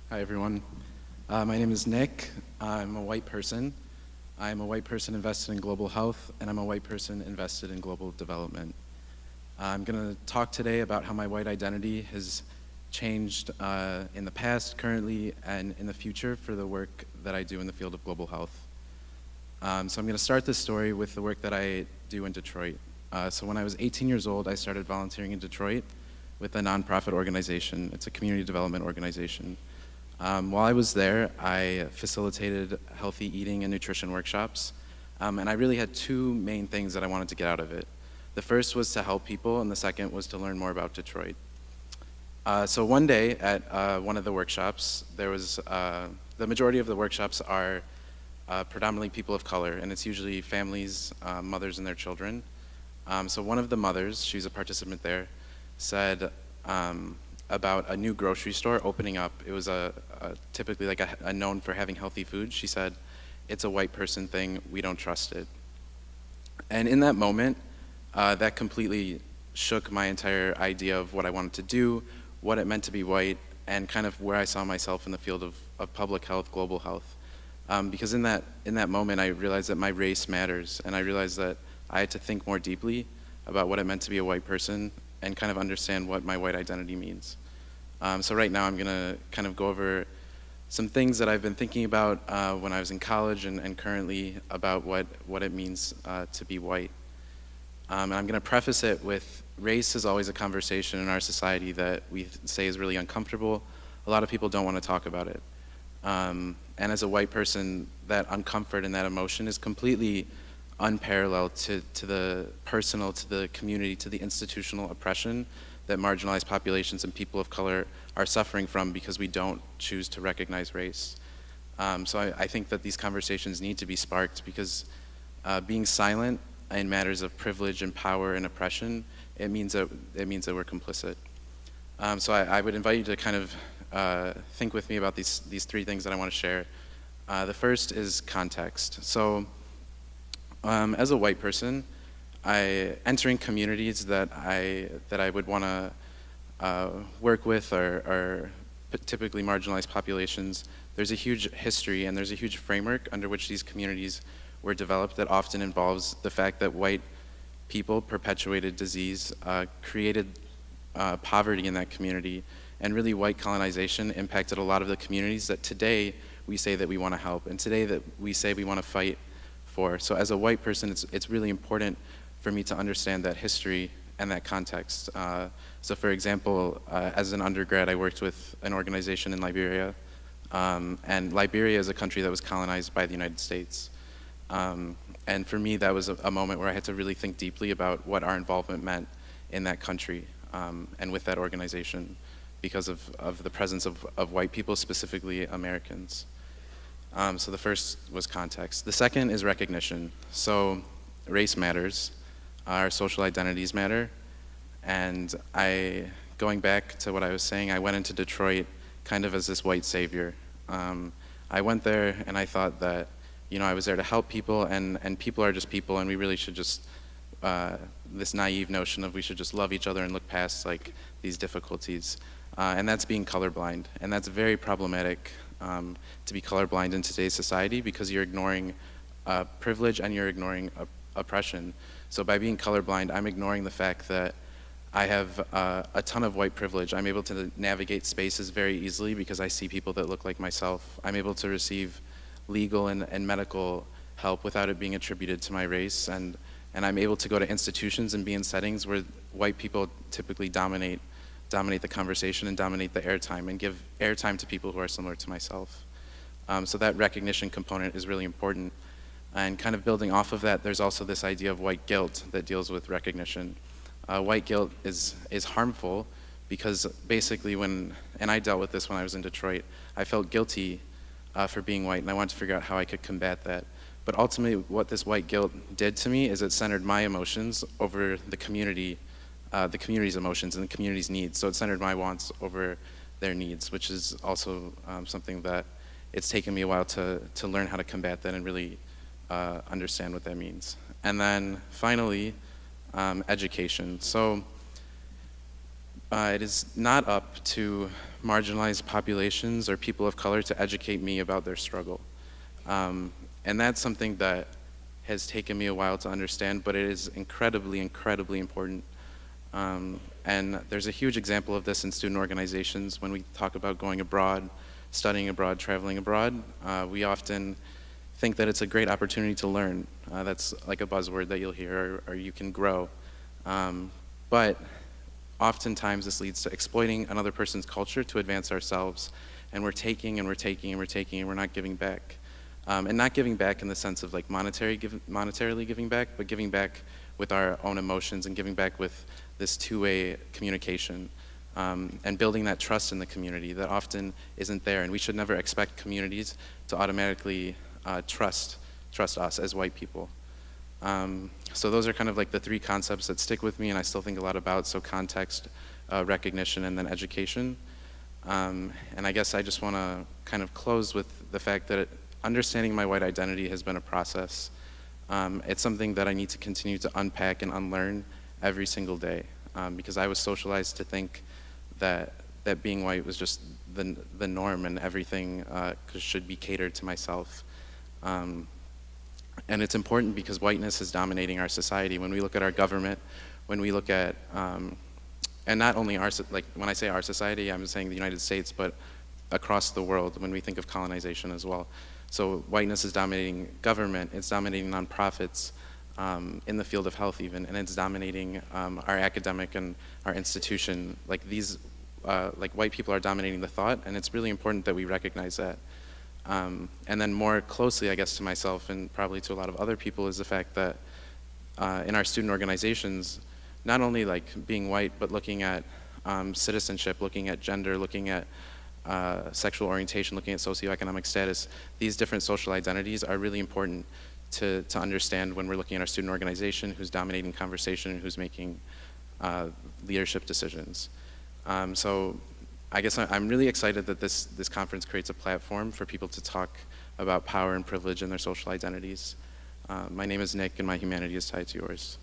Hi, everyone. My name is Nick. I'm a white person. I'm a white person invested in global health, and I'm a white person invested in global development. I'm going to talk today about how my white identity has changed in the past, currently, and in the future for the work that I do in the field of global health. So I'm going to start this story with the work that I do in Detroit. So when I was 18 years old, I started volunteering in Detroit with a nonprofit organization. It's a community development organization. While I was there, I facilitated healthy eating and nutrition workshops, and I really had two main things that I wanted to get out of it. The first was to help people, and the second was to learn more about Detroit. So one day at one of the workshops, there was, the majority of the workshops are predominantly people of color, and it's usually families, mothers and their children. So one of the mothers, she's a participant there, said, about a new grocery store opening up. It was typically like a known for having healthy food. She said, "It's a white person thing, we don't trust it." And in that moment, that completely shook my entire idea of what I wanted to do, what it meant to be white, and kind of where I saw myself in the field of public health, global health. Because in that moment, I realized that my race matters, and I realized that I had to think more deeply about what it meant to be a white person and kind of understand what my white identity means. So right now I'm going to kind of go over some things that I've been thinking about when I was in college and currently about what it means to be white. And I'm going to preface it with race is always a conversation in our society that we say is really uncomfortable. A lot of people don't want to talk about it. And as a white person, that uncomfort and that emotion is completely unparalleled to the personal, to the community, to the institutional oppression that marginalized populations and people of color are suffering from because we don't choose to recognize race. So I think that these conversations need to be sparked because being silent in matters of privilege and power and oppression, it means that we're complicit. So I would invite you to kind of think with me about these three things that I want to share. The first is context. So as a white person, entering communities that I would want to work with are typically marginalized populations. There's a huge history and there's a huge framework under which these communities were developed that often involves the fact that white people perpetuated disease, created poverty in that community, and really white colonization impacted a lot of the communities that today we say that we want to help, and today that we say we want to fight for. So as a white person, it's really important for me to understand that history and that context. So for example, as an undergrad, I worked with an organization in Liberia, and Liberia is a country that was colonized by the United States. And for me, that was a moment where I had to really think deeply about what our involvement meant in that country and with that organization because of the presence of white people, specifically Americans. So the first was context. The second is recognition. So race matters, our social identities matter, and going back to what I was saying, I went into Detroit kind of as this white savior. I went there and I thought that, I was there to help people, and people are just people, and we really should just, this naive notion of we should just love each other and look past like these difficulties. And that's being colorblind, and that's very problematic. To be colorblind in today's society because you're ignoring privilege and you're ignoring oppression. So by being colorblind, I'm ignoring the fact that I have a ton of white privilege. I'm able to navigate spaces very easily because I see people that look like myself. I'm able to receive legal and medical help without it being attributed to my race, and I'm able to go to institutions and be in settings where white people typically dominate the conversation and dominate the airtime and give airtime to people who are similar to myself. So that recognition component is really important. And kind of building off of that, there's also this idea of white guilt that deals with recognition. White guilt is harmful because basically and I dealt with this when I was in Detroit, I felt guilty for being white, and I wanted to figure out how I could combat that. But ultimately, what this white guilt did to me is it centered my emotions over the community's emotions and the community's needs. So it centered my wants over their needs, which is also something that it's taken me a while to learn how to combat that and really understand what that means. And then finally, education. So It is not up to marginalized populations or people of color to educate me about their struggle. And that's something that has taken me a while to understand, but it is incredibly, incredibly important. And there's a huge example of this in student organizations. When we talk about going abroad, studying abroad, traveling abroad, we often think that it's a great opportunity to learn. That's like a buzzword that you'll hear, or you can grow. But oftentimes this leads to exploiting another person's culture to advance ourselves. And we're taking and we're taking and we're taking and we're not giving back. And not giving back in the sense of like monetarily giving back, but giving back with our own emotions and giving back with this two-way communication. And building that trust in the community that often isn't there. And we should never expect communities to automatically trust us as white people. So those are kind of like the three concepts that stick with me and I still think a lot about. So context, recognition, and then education. And I guess I just want to kind of close with the fact that understanding my white identity has been a process. It's something that I need to continue to unpack and unlearn every single day. Because I was socialized to think that being white was just the norm and everything should be catered to myself. And it's important because whiteness is dominating our society. When we look at our government, when we look at, and not only our, like when I say our society, I'm saying the United States, but across the world when we think of colonization as well. So whiteness is dominating government, it's dominating nonprofits, in the field of health even, and it's dominating our academic and our institution. Like these, like white people are dominating the thought, and it's really important that we recognize that. And then more closely, I guess, to myself and probably to a lot of other people is the fact that in our student organizations, not only like being white, but looking at citizenship, looking at gender, looking at sexual orientation, looking at socioeconomic status, these different social identities are really important to understand when we're looking at our student organization, who's dominating conversation and who's making leadership decisions. So I guess I'm really excited that this conference creates a platform for people to talk about power and privilege and their social identities. My name is Nick and my humanity is tied to yours.